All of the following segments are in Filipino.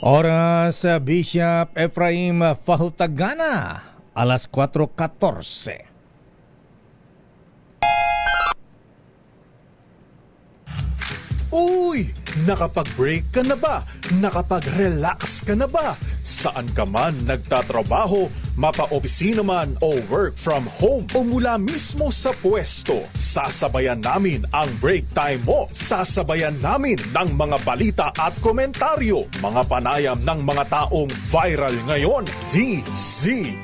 Oras Bishop Ephraim Fahutagana, alas 4:14. Uy! Nakapag-break ka na ba? Nakapag-relax ka na ba? Saan ka man nagtatrabaho, mapa-opisina man o work from home o mula mismo sa pwesto, sasabayan namin ang break time mo. Sasabayan namin ng mga balita at komentaryo, mga panayam ng mga taong viral ngayon. DZRH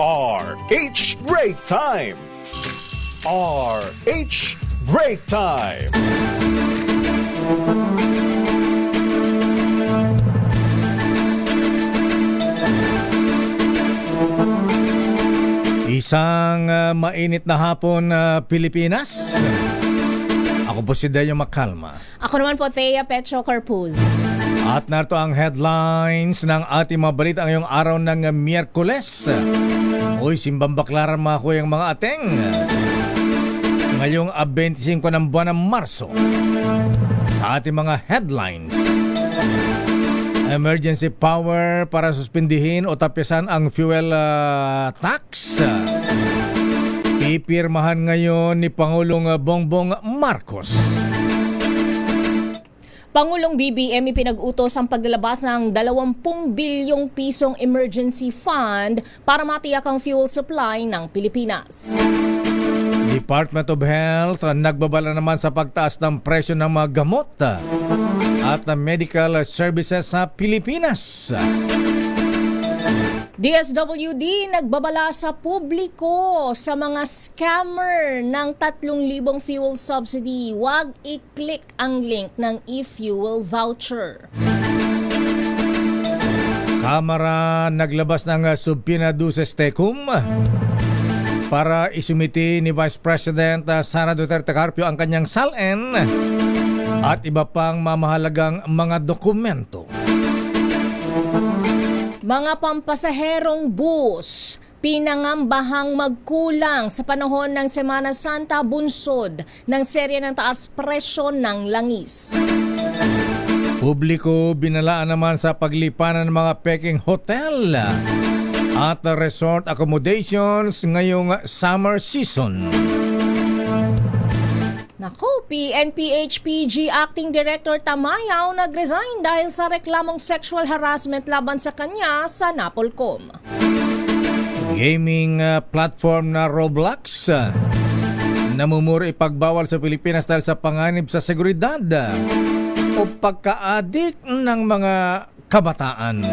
Break Time! RH Break Time! Isang mainit na hapon, Pilipinas. Ako po si Dayo Makalma. Ako naman po, Thea Petro Carpuz. At narito ang headlines ng ating mga balita ngayong araw ng Miyerkules. Uy, simbang baklaran mga kuyang mga ateng. Ngayong 25 ng buwan ng Marso. Sa ating mga headlines, emergency power para suspindihin o tapyasan ang fuel tax. Pipirmahan ngayon ni Pangulong Bongbong Marcos. Pangulong BBM ipinag-utos ang paglalabas ng 20 bilyong pisong emergency fund para matiyak ang fuel supply ng Pilipinas. Department of Health nagbabala naman sa pagtaas ng presyo ng mga gamot at medical services sa Pilipinas. DSWD nagbabala sa publiko sa mga scammer ng 3,000 fuel subsidy. Huwag i-click ang link ng e-fuel voucher. Kamara naglabas ng subpoena duces tecum para isumiti ni Vice President Sara Duterte Carpio ang kanyang SALN at iba pang mamahalagang mga dokumento. Mga pampasaherong bus, pinangambahang magkulang sa panahon ng Semana Santa bunsod ng serye ng taas presyo ng langis. Publiko binalaan naman sa paglipanan ng mga peking hotel at resort accommodations ngayong summer season. Naku, PNP-HPG Acting Director Tamayaw nag-resign dahil sa reklamong sexual harassment laban sa kanya sa Napolcom. Gaming platform na Roblox namumuro ipagbawal sa Pilipinas dahil sa panganib sa seguridad o pagka-addict ng mga kabataan.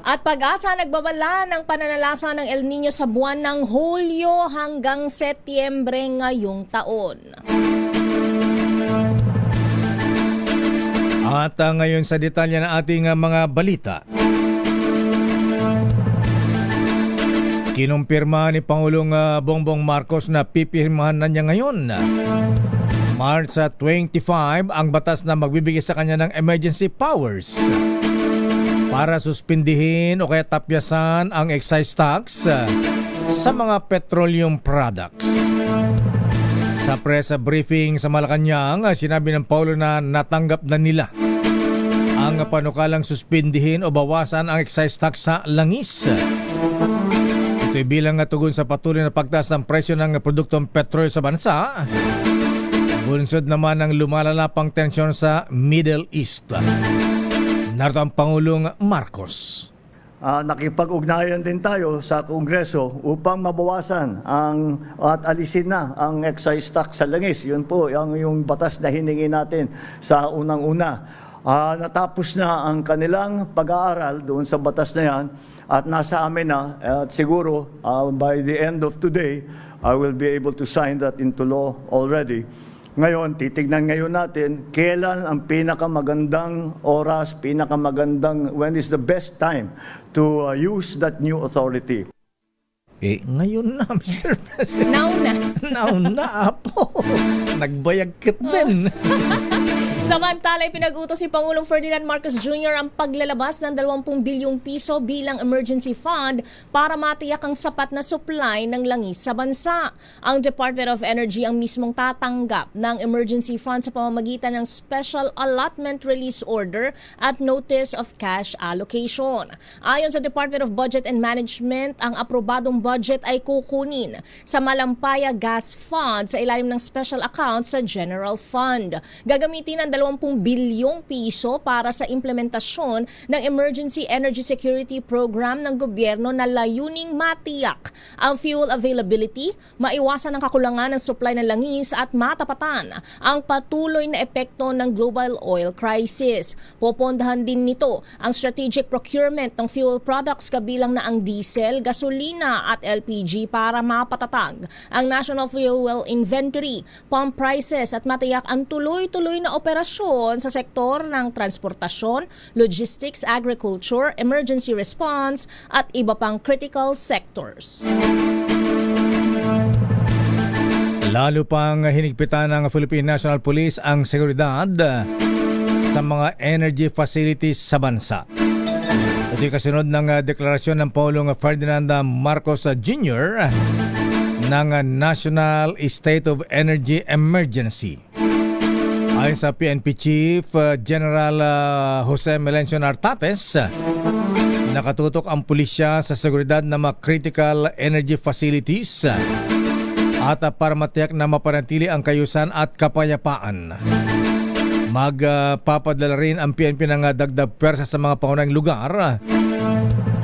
At Pag-asa nagbabala ng pananalasa ng El Nino sa buwan ng Hulyo hanggang Setyembre ngayong taon. At ngayon sa detalye ng ating mga balita. Kinumpirma ni Pangulong Bongbong Marcos na pipirmahan na niya ngayon March 25 ang batas na magbibigay sa kanya ng emergency powers para suspindihin o kaya tapyasan ang excise tax sa mga petroleum products. Sa press briefing sa Malacanang, sinabi ng Paulo na natanggap na nila ang panukalang suspindihin o bawasan ang excise tax sa langis. Ito'y bilang tugon sa patuloy na pagtaas ng presyo ng produktong petrol sa bansa. Bunsod naman ang lumalala pang tensyon sa Middle East. Narito ang Pangulong Marcos. Nakipag-ugnayan din tayo sa Kongreso upang mabawasan at alisin na ang excise tax sa langis. Yun po yung batas na hiningi natin sa unang-una. Natapos na ang kanilang pag-aaral doon sa batas na yan at nasa amin na at siguro by the end of today, I will be able to sign that into law already. Ngayon, titignan ngayon natin kailan ang pinakamagandang oras, when is the best time to use that new authority. Ngayon na, Mr. President. Now na. Now na, Apo. Nagbayag kit din. Samantala, pinag-utos si Pangulong Ferdinand Marcos Jr. ang paglalabas ng 20 bilyong piso bilang emergency fund para matiyak ang sapat na supply ng langis sa bansa. Ang Department of Energy ang mismong tatanggap ng emergency fund sa pamamagitan ng Special Allotment Release Order at Notice of Cash Allocation. Ayon sa Department of Budget and Management, ang aprobadong budget ay kukunin sa Malampaya Gas Fund sa ilalim ng special account sa General Fund. Gagamitin ang 20 bilyong piso para sa implementasyon ng Emergency Energy Security Program ng gobyerno na layuning matiyak ang fuel availability, maiwasan ang kakulangan ng supply ng langis at matapatan ang patuloy na epekto ng global oil crisis. Popondahan din nito ang strategic procurement ng fuel products kabilang na ang diesel, gasolina at LPG para mapatatag ang National Fuel Inventory, pump prices at matiyak ang tuloy-tuloy na operasyon sa sektor ng transportasyon, logistics, agriculture, emergency response at iba pang critical sectors. Lalo pang hinigpitan ng Philippine National Police ang seguridad sa mga energy facilities sa bansa. Ito'y kasunod ng deklarasyon ng Pangulong Ferdinand Marcos Jr. ng National State of Energy Emergency. Ayon sa PNP Chief General Jose Melencio Nartates, nakatutok ang pulisya sa seguridad ng mga critical energy facilities at para matiyak na mapanatili ang kayusan at kapayapaan. Magpapadala rin ang PNP ng dagdag pwersa sa mga pangunahing lugar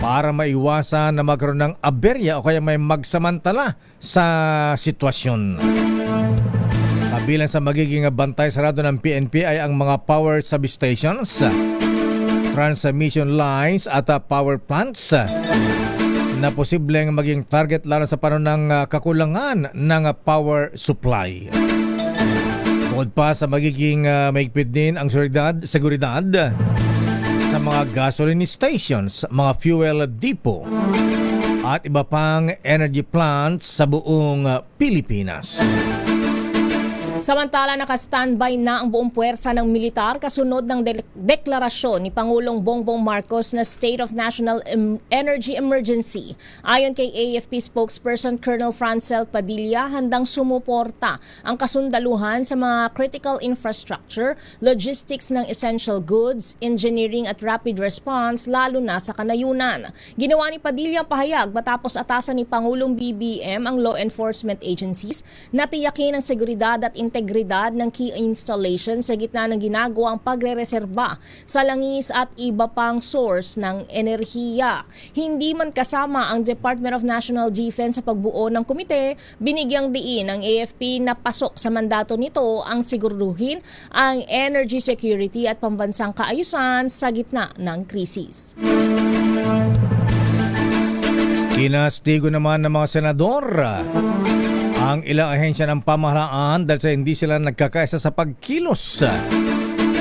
para maiwasan na magkaroon ng aberya o kaya may magsamantala sa sitwasyon. Kabilang sa magiging bantay sarado ng PNP ay ang mga power substations, transmission lines at power plants na posibleng maging target lalo sa panahon ng kakulangan ng power supply. Bukod pa sa magiging mahigpit din ang seguridad sa mga gasoline stations, mga fuel depot at iba pang energy plants sa buong Pilipinas. Samantala, naka-standby na ang buong puwersa ng militar kasunod ng deklarasyon ni Pangulong Bongbong Marcos na State of National Energy Emergency. Ayon kay AFP spokesperson Colonel Francel Padilla, handang sumuporta ang kasundaluhan sa mga critical infrastructure, logistics ng essential goods, engineering at rapid response lalo na sa kanayunan. Ginawa ni Padilla ang pahayag matapos atasan ni Pangulong BBM ang law enforcement agencies na tiyakin ang seguridad at integridad ng key installation sa gitna ng ginagawang pagrereserba sa langis at iba pang source ng enerhiya. Hindi man kasama ang Department of National Defense sa pagbuo ng komite, binigyang diin ng AFP na pasok sa mandato nito ang siguruhin ang energy security at pambansang kaayusan sa gitna ng krisis. Kinastigo naman ng mga senador ang ilang ahensya ng pamahalaan dahil sa hindi sila nagkakaisa sa pagkilos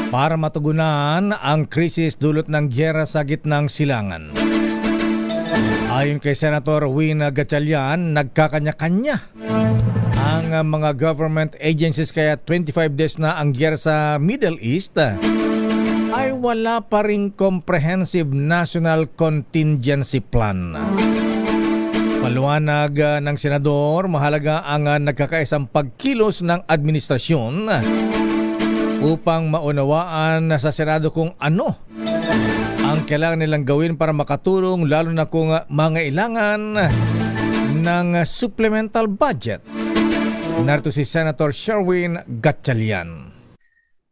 para matugunan ang krisis dulot ng gyera sa gitnang silangan. Ayon kay Senator Win Gatchalian, nagkakanya-kanya ang mga government agencies kaya 25 days na ang gyera sa Middle East ay wala pa ring comprehensive national contingency plan. Paliwanag ng senador, mahalaga ang nagkakaisang pagkilos ng administrasyon upang maunawaan sa Senado kung ano ang kailangan nilang gawin para makatulong lalo na kung mangailangan ng supplemental budget. Narito si Senator Sherwin Gatchalian.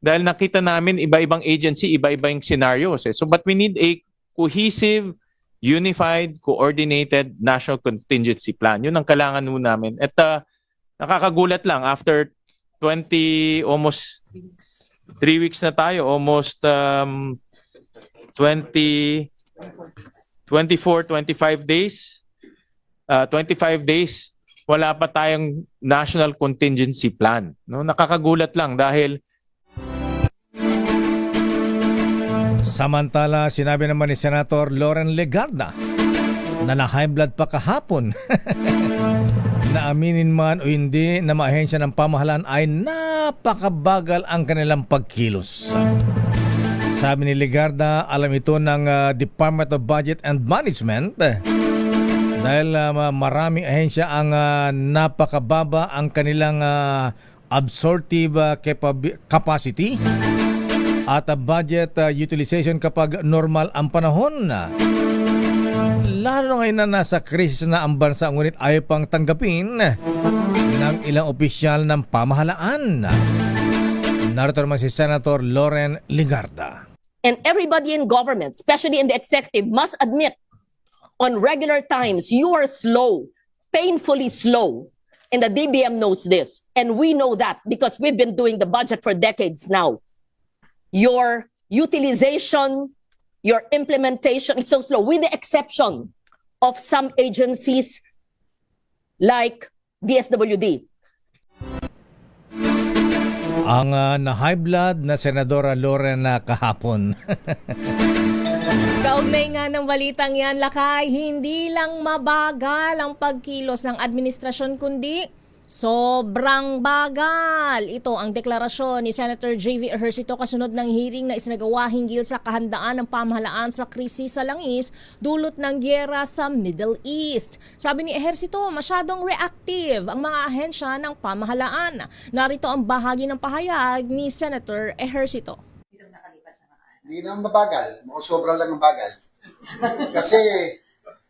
Dahil nakita namin iba-ibang agency, iba-ibang scenarios. So but we need a cohesive, unified, coordinated national contingency plan. Yun ang kailangan nun namin. At nakakagulat lang, after almost 3 weeks na tayo, almost 25 days, 25 days, wala pa tayong national contingency plan. No? Nakakagulat lang dahil samantala, sinabi naman ni Senator Loren Legarda na na-high blood pa kahapon na aminin man o hindi na mga ahensya ng pamahalaan ay napakabagal ang kanilang pagkilos. Sabi ni Ligarda, alam ito ng Department of Budget and Management dahil maraming ahensya ang napakababa ang kanilang absorptive capacity at budget utilization kapag normal ang panahon. Lalo ngayon na nasa krisis na ang bansa, ngunit ayaw pang tanggapin ng ilang opisyal ng pamahalaan. Narito naman si Senator Loren Ligarda. And everybody in government, especially in the executive, must admit on regular times you are slow, painfully slow. And the DBM knows this. And we know that because we've been doing the budget for decades now. Your utilization, your implementation is so slow, with the exception of some agencies like DSWD. Ang na-high blood na Senadora Loren na kahapon. Kaugnay nga ng balitang yan, Lakay, hindi lang mabagal ang pagkilos ng administrasyon kundi sobrang bagal. Ito ang deklarasyon ni Senator J.V. Ejercito kasunod ng hearing na isinagawa hinggil sa kahandaan ng pamahalaan sa krisis sa langis dulot ng gyera sa Middle East. Sabi ni Ejercito, masyadong reactive ang mga ahensya ng pamahalaan. Narito ang bahagi ng pahayag ni Senator Ejercito. Hindi naman mabagal, mukhang sobrang lang ang bagal. Kasi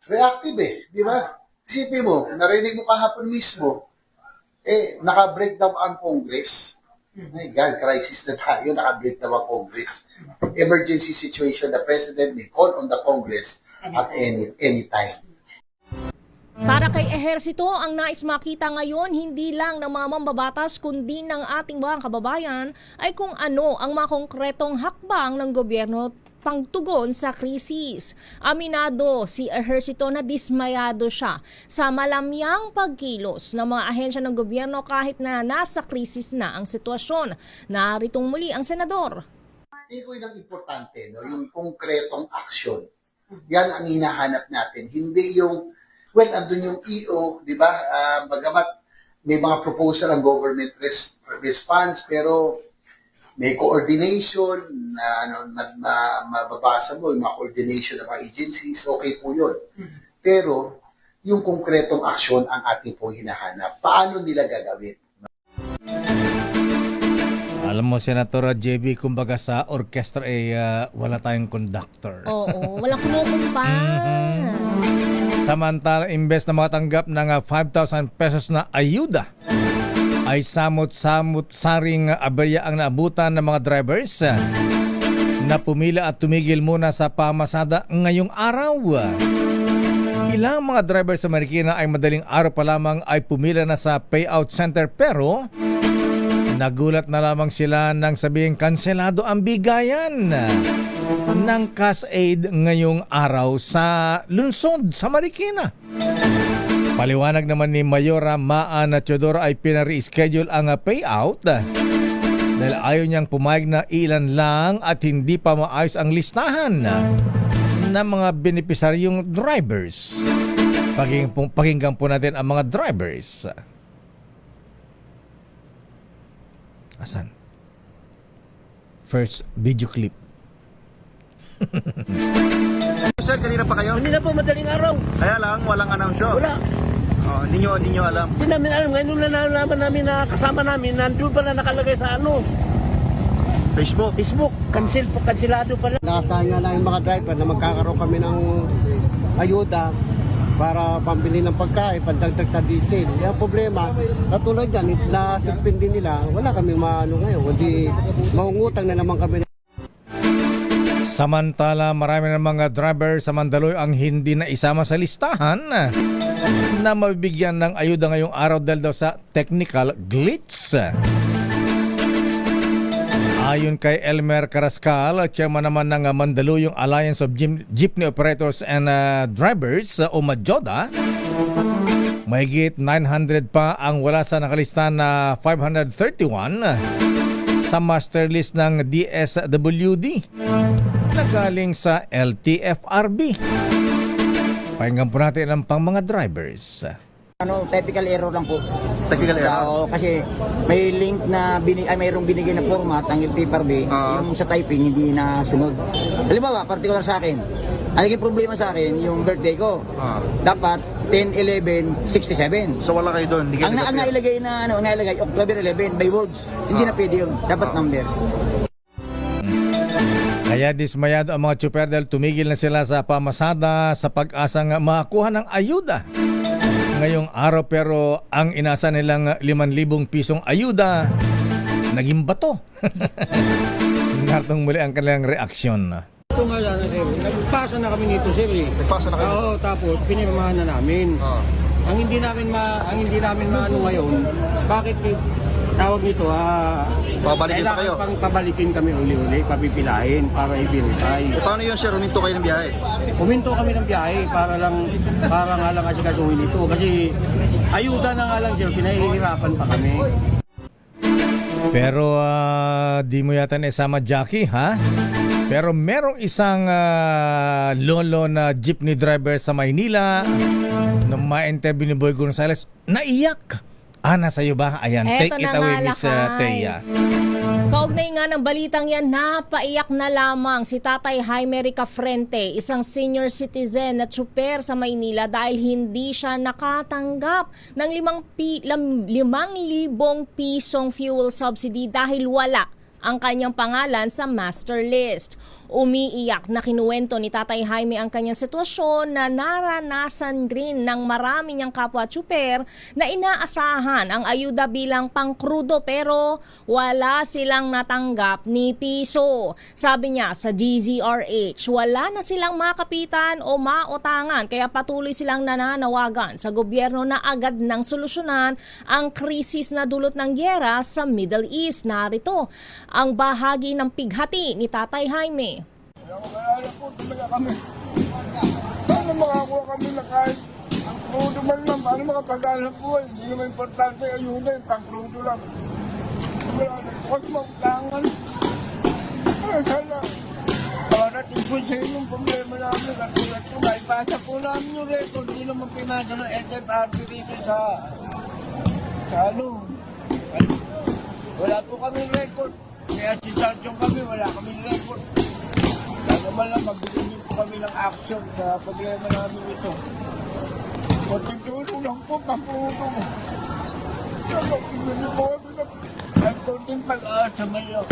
reactive di ba? Isipin mo, narinig mo kahapon mismo, naka-breakdown ang Congress. My God, crisis na tayo, naka-breakdown ang Congress. Emergency situation, the President may call on the Congress at any time. Para kay Ejercito, ang nais makita ngayon hindi lang ng mga mambabatas kundi ng ating mga kababayan ay kung ano ang mga konkretong hakbang ng gobyerno pangtugon sa krisis. Aminado si Ejercito na dismayado siya sa malamyang pagkilos ng mga ahensya ng gobyerno kahit na nasa krisis na ang sitwasyon. Naritong muli ang senador. Ito yung importante, no? Yung konkretong action. Yan ang hinahanap natin. Hindi yung, andun yung EO, di ba? Bagamat may mga proposal ang government response, pero may coordination na mababasa mo, yung mga coordination ng mga agencies, okay po yun. Pero yung konkretong aksyon ang ating pong hinahanap. Paano nila gagawin? Alam mo, Senator JB, kumbaga sa orchestra wala tayong conductor. Oo, walang kumukumpas. Samantala, imbes na makatanggap ng 5,000 pesos na ayuda, ay samot-saring aberya ang naabutan ng mga drivers na pumila at tumigil muna sa pamasada ngayong araw. Ilang mga drivers sa Marikina ay madaling araw pa lamang ay pumila na sa payout center pero nagulat na lamang sila nang sabihing kanselado ang bigayan ng cash aid ngayong araw sa lungsod sa Marikina. Paliwanag naman ni Mayora Maan Teodoro ay pinare-schedule ang payout dahil ayaw niyang pumayag na ilan lang at hindi pa maayos ang listahan ng mga benepisaryong drivers. Pakinggan po natin ang mga drivers. Asan? First video clip. Sir, kanina pa kayo? Kanina po, madaling araw. Kaya lang, walang announsyo. Wala. Oh, hindi nyo alam. Hindi namin alam. Ngayon na nalaman namin na kasama namin, nandun pala nakalagay sa Facebook. Facebook. Kansilado pala. Naasahan nga lang yung mga driver na magkakaroon kami ng ayuda para pambili ng pagkain, pandagdag sa diesel. Yung problema, katulad yan, na-suspend nila, wala kami ngayon. Hindi, maungutang na naman kami. Samantala, marami ng mga driver sa Mandaloy ang hindi na isama sa listahan na mabibigyan ng ayuda ngayong araw dahil daw sa technical glitch. Ayon kay Elmer Carrascal, chairman naman ng Mandaluyong Alliance of Jeepney Operators and Drivers o MAJODA, mahigit 900 pa ang wala sa nakalista na 531 sa master list ng DSWD na galing sa LTFRB. Pakinggan po natin ang pang mga drivers. Technical error lang po. Technical error. So, kasi may link na mayroong binigay na format ang paper B, yung sa typing hindi na sunod. Halimbawa, particular sa akin, ang naging problema sa akin, yung birthday ko, dapat 10/11/67. So wala kayo doon. Ang nailagay na nailagay October 11 by words. Hindi na pwede yun. Dapat number. Kaya dismayado ang mga tsuper dahil tumigil na sila sa pamasada sa pag-asang makakuha ng ayuda ngayong araw, pero ang inasa nilang 5,000 pisong ayuda naging bato. Nartong muli ang kanilang reaksyon. Ito nga yan, sir. Nagpasa na kami nito, sir. Nagpasa na kayo? Oo, tapos pinirmahan na namin. Ang hindi namin maano ngayon, bakit tawag nito, Pabalikin pa kayo? kailangan pang pabalikin kami uli-uli, papipilahin para i-verify. Paano yun, sir? Huminto kayo ng biyahe? Huminto kami ng biyahe para nga lang kasi kasuhin ito. Kasi ayuda na nga lang, sir, pinahihirapan pa kami. Pero di mo yata naisama Jackie, ha? Pero merong isang lolo na jeepney driver sa Maynila nung ma-interview ni Boy Gonzales, naiyak. Nasa iyo ba? Ayan, Eto take it na away, nga, Miss Lakay. Thea. Kaugnay nga ng balitang yan, napaiyak na lamang si Tatay Jaime Ricafrente, isang senior citizen na tsuper sa Maynila dahil hindi siya nakatanggap ng 5,000 pisong fuel subsidy dahil wala ang kanyang pangalan sa master list. Umiiyak na kinuwento ni Tatay Jaime ang kanyang sitwasyon na naranasan rin ng marami niyang kapwa tsuper na inaasahan ang ayuda bilang pangkrudo pero wala silang natanggap ni piso. Sabi niya sa DZRH, wala na silang makapitan o mautangan kaya patuloy silang nananawagan sa gobyerno na agad nang solusyonan ang krisis na dulot ng gyera sa Middle East. Narito ang bahagi ng pighati ni Tatay Jaime. Wala po talaga kami. Paano makakuha kami na kahit ang krudo man lang, paano makapaghanap buhay? Hindi naman importante, ayuda yung pang-krudo lang. Wala na po kasi mautangan. Sana, parating po sa inyong problema namin. Katulad po, maipasa po namin yung record. Hindi naman pinasa ng SFRB dito sa wala po kami record. Kaya si Sargent kami, wala kami record. Sana man lang magbigay po kami ng action sa problema namin ito. Kunting tulong lang po, kapulong. Sana magbigay po kami ng kunting pag-asa man lang.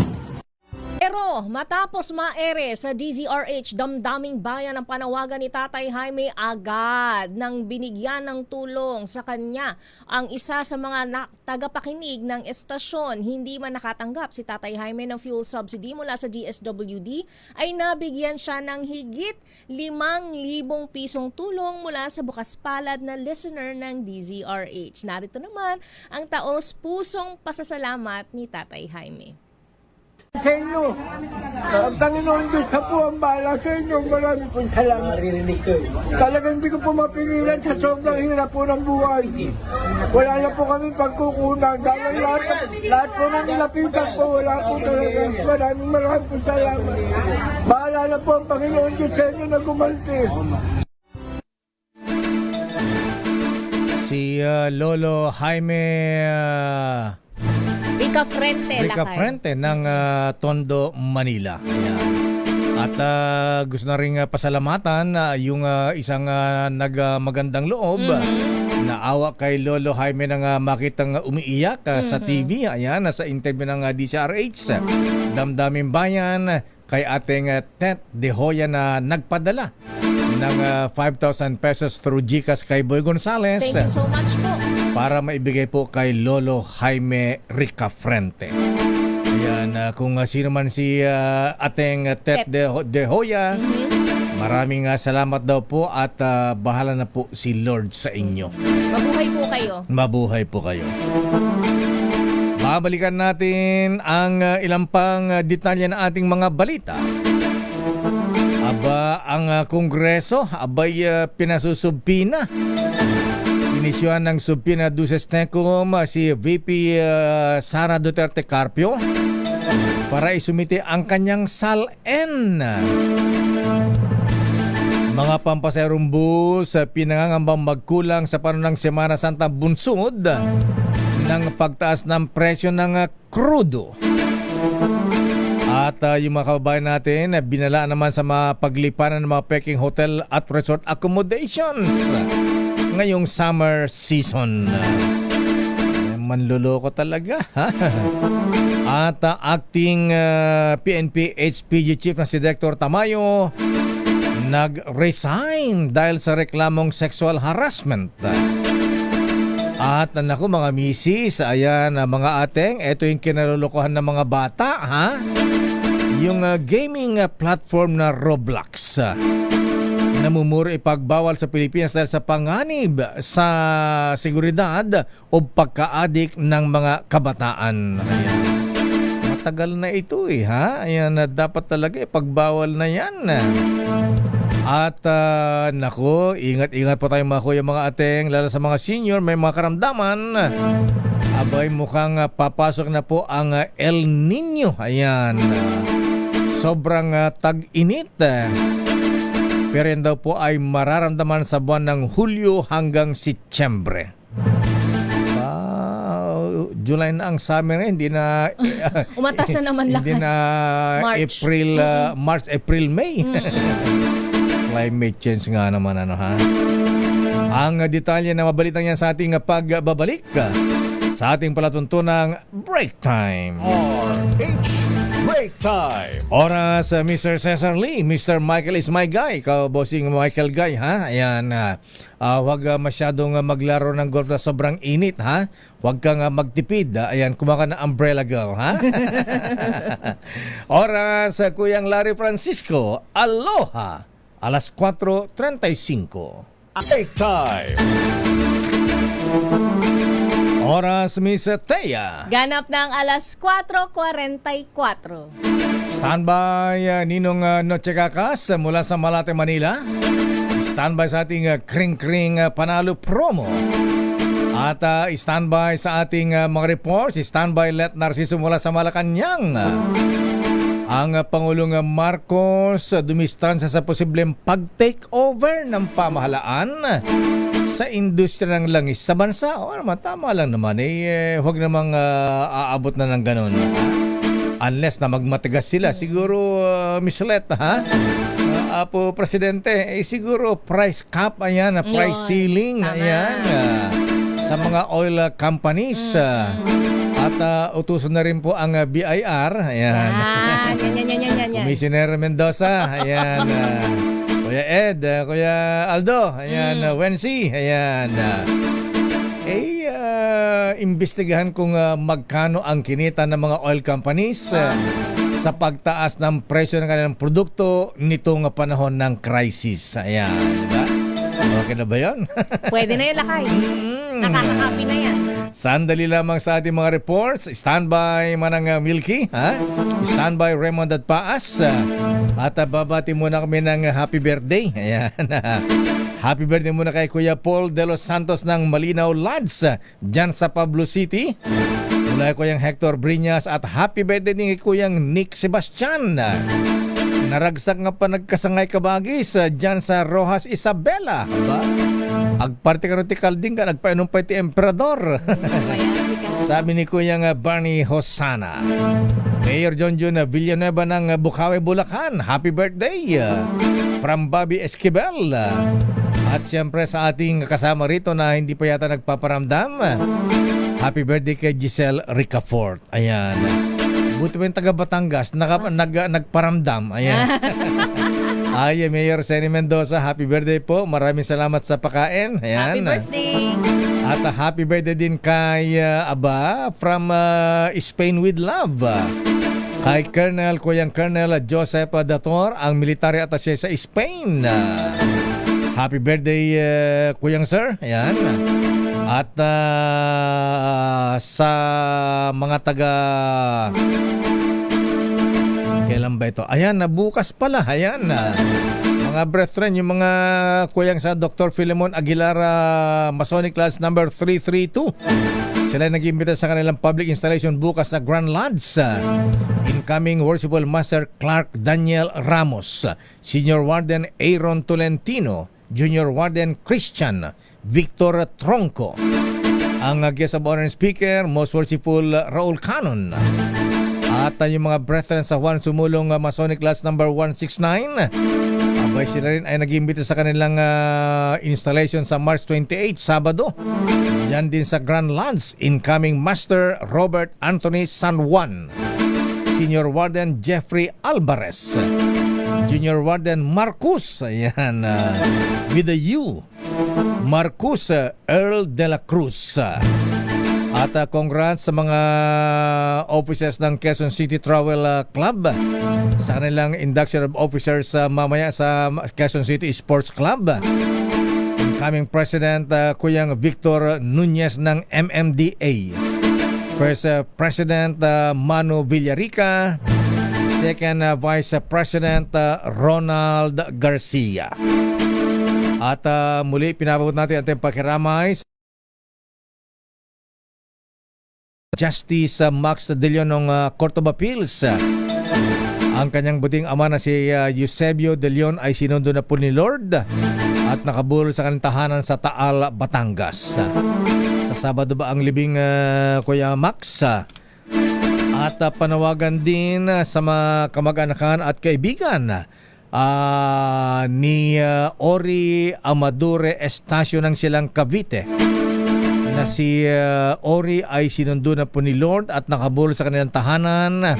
Pero matapos maere sa DZRH, damdaming bayan ang panawagan ni Tatay Jaime, agad nang binigyan ng tulong sa kanya ang isa sa mga tagapakinig ng estasyon. Hindi man nakatanggap si Tatay Jaime ng fuel subsidy mula sa DSWD, ay nabigyan siya ng higit 5,000 pisong tulong mula sa bukas palad na listener ng DZRH. Narito naman ang taos pusong pasasalamat ni Tatay Jaime. Sa inyo, ang Panginoon Diyos sa po ang bahala sa inyo. Maraming pong salamat. Talagang hindi ko po mapigilan sa sobrang hirap po ng buhay. Wala na po kami pagkukunan. Dahil lahat po ng nilapitan po, wala po talaga. Maraming pong salamat. Bahala na po ang Panginoon Diyos sa inyo na gumalte. Si Lolo Jaime Ricafrente ng Tondo, Manila. Ayan. At gusto na rin pasalamatan yung isang nagmagandang loob na awa kay Lolo Jaime nang makitang umiiyak sa TV. Ayan, sa interview ng DCRH. Damdaming bayan kay ating Tet De Hoya na nagpadala ng 5,000 pesos through GCash kay Boy Gonzales. Thank you so much po. Para maibigay po kay Lolo Jaime Ricafrente. Ayan, kung sino man si ating Tet De Hoya, maraming salamat daw po at bahala na po si Lord sa inyo. Mabuhay po kayo. Mabuhay po kayo. Babalikan natin ang ilang pang detalye ng ating mga balita. Aba, ang Kongreso, abay pinasusubpina. Inisyuhan ng subpina duces tecum si VP Sara Duterte Carpio para isumite ang kanyang SALN Mga pampaserong bus pinangangambang magkulang sa panunang Semana Santa bunsod ng pagtaas ng presyo ng krudo. At yung mga kababayan natin binala naman sa mga paglipanan ng mga peking hotel at resort accommodations ngayong summer season. Manluloko talaga. At acting PNP HPG Chief na si Director Tamayo nag-resign dahil sa reklamong sexual harassment. At naku mga misis, ayan mga ateng, ito yung kinalulukuhan ng mga bata, ha? Yung gaming platform na Roblox. Namumuro ipagbawal sa Pilipinas dahil sa panganib sa seguridad o pagka-addict ng mga kabataan. Ayan. Matagal na ito ha? Ayan, dapat talaga ipagbawal na yan. At naku, ingat-ingat po tayo mga kuya, mga ateng, lalo sa mga senior, may mga karamdaman. Abay, mukhang papasok na po ang El Nino. Ayan. Sobrang tag-init. Pero yan daw po ay mararamdaman sa buwan ng Hulyo hanggang Setyembre. July na ang summer, hindi na Umatas na naman hindi lahat. na March. April, March, April, May. Climate change nga naman ha. Ang detalye na mabalitang yan sa ating pagbabalik sa ating palatuntunang Break Time. RH Break Time. Oras, Mr. Cesar Lee, Mr. Michael is my guy. Ikaw, bossing Michael Guy, ha? Ayan, huwag masyadong maglaro ng golf na sobrang init, ha? Huwag kang magtipid, ha? Ayan, kumaka na umbrella girl, ha? Oras, Kuyang Larry Francisco, aloha! Alas 4:35. Break Time. Oras, Miss Thea. Ganap ng alas 4:44. Standby, Ninong Noche Kakas mula sa Malate, Manila. Standby sa ating kring-kring panalo promo. At standby sa ating mga reports. Standby Let Narciso mula sa Malacanang. Ang Pangulong Marcos dumistansya sa posibleng pag-takeover ng pamahalaan sa industriya ng langis sa bansa. O naman, tama lang naman. Huwag namang aabot na ng ganun. Unless na magmatigas sila. Siguro, Miss Let, ha? Apo, Presidente, siguro price cap, ayan, price ceiling, ayan. Sa mga oil companies. At utusan na rin po ang BIR. Ayan. Yan. Commissioner Mendoza. Ayan. Kuya Ed, Kuya Aldo. Ayan. Wency. Ayan. Imbestigahan kung magkano ang kinita ng mga oil companies sa pagtaas ng presyo ng kanilang produkto nitong panahon ng crisis. Ayan. Diba? Okay na ba yun? Pwede na yan, lakay. Nakaka-happy na yan. Sandali lamang sa ating mga reports. Standby Manang Milky, ha? Standby Raymond at Paas. At babati muna kami ng happy birthday. Ayan. Happy birthday muna kay Kuya Paul De Los Santos ng Malinaw Lads dyan sa Pablo City. Mula kay Kuyang Hector Briñas at happy birthday din kay Kuyang Nick Sebastian. Naragsak nga pa nagkasangay kabagis dyan sa Rojas Isabela. Aba? Agparte ka rin ti kalding ka, nagpainom pa iti emperador. Sabi ni Kuyang Barney Hosana. Mayor John Villanueva ng Bukawi, Bulacan. Happy birthday from Bobby Esquivel. At siyempre sa ating kasama rito na hindi pa yata nagpaparamdam. Happy birthday kay Giselle Ricafort. Ayan. Buti pa yung taga Batangas, nagparamdam. Ayan. Ay, Mayor Senny Mendoza, happy birthday po. Maraming salamat sa pagkain. Ayan. Happy birthday. At happy birthday din kay Aba from Spain with Love. Kay Kuyang Colonel Joseph Dator, ang military attaché sa Spain. Happy birthday, Kuyang Sir. Ayan. At sa mga taga... Kailan ba ito? Ayan, bukas pala. Ayan. Mga brethren, yung mga kuyang sa Dr. Filemon Aguilar Masonic Class number 332. Sila nag-imbita sa kanilang public installation bukas sa Grand Lodge. Incoming Worshipful Master Clark Daniel Ramos, Senior Warden Aaron Tolentino, Junior Warden Christian Victor Tronco. Ang guest of honor and speaker, Most Worshipful Raul Canon. At yung mga brethren sa Juan Sumulong Masonic Class number 169. Abay sila rin ay nag-imbita sa kanilang installation sa March 28, Sabado. Yan din sa Grand Lodge, incoming Master Robert Anthony San Juan, Senior Warden Jeffrey Alvarez, Junior Warden Marcus, ayan, with the U, Marcus Earl de la Cruz. At congrats sa mga officers ng Quezon City Travel Club sa kanilang induction of officers mamaya sa Quezon City Sports Club. Incoming President Kuyang Victor Nunez ng MMDA. First President Manu Villarica. Second Vice President Ronald Garcia. At muli pinapabot natin ating pakiramay Justice Max De Leon ng Court of Appeals. Ang kanyang buting ama na si Eusebio De Leon ay sinundo na po ni Lord at nakabulol sa kanyang tahanan sa Taal, Batangas. Sa Sabado ba ang libing Kuya Max? At panawagan din sa mga kamag-anakan at kaibigan ni Ori Amadure Estacio ng Silang Cavite na si Ori ay sinundo na po ni Lord at nakabulol sa kanilang tahanan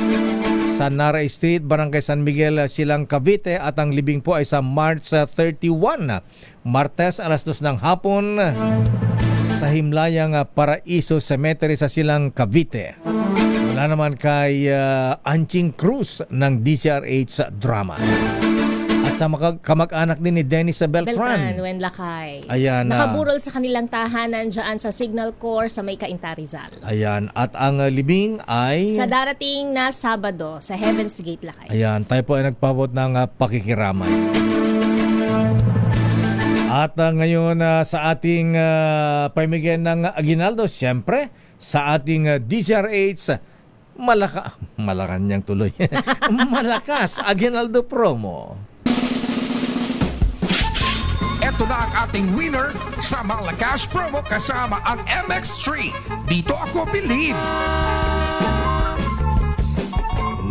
sa Nara Street, Barangay San Miguel, Silang Cavite, at ang libing po ay sa March 31, Martes alas 2 ng hapon sa Himlayang Paraiso Cemetery sa Silang Cavite. Wala naman kay Anching Cruz ng DCRH Drama. At sa kamag-anak din ni Dennis Beltran, Wenlakay. Ayan, Nakaburol sa kanilang tahanan dyan sa Signal Corps sa May Cainta, Rizal. Ayan, at ang libing ay Sa darating na Sabado sa Heaven's Gate, Lakay. ayan, tayo po ay nagpabot ng pakikiramay. At ngayon sa ating pamimigay ng aginaldo, siyempre sa ating DCRH Malacanang tuloy. Malakas Aguinaldo promo. Ito na ang ating winner sa Malakas promo kasama ang MX3. Dito ako believe.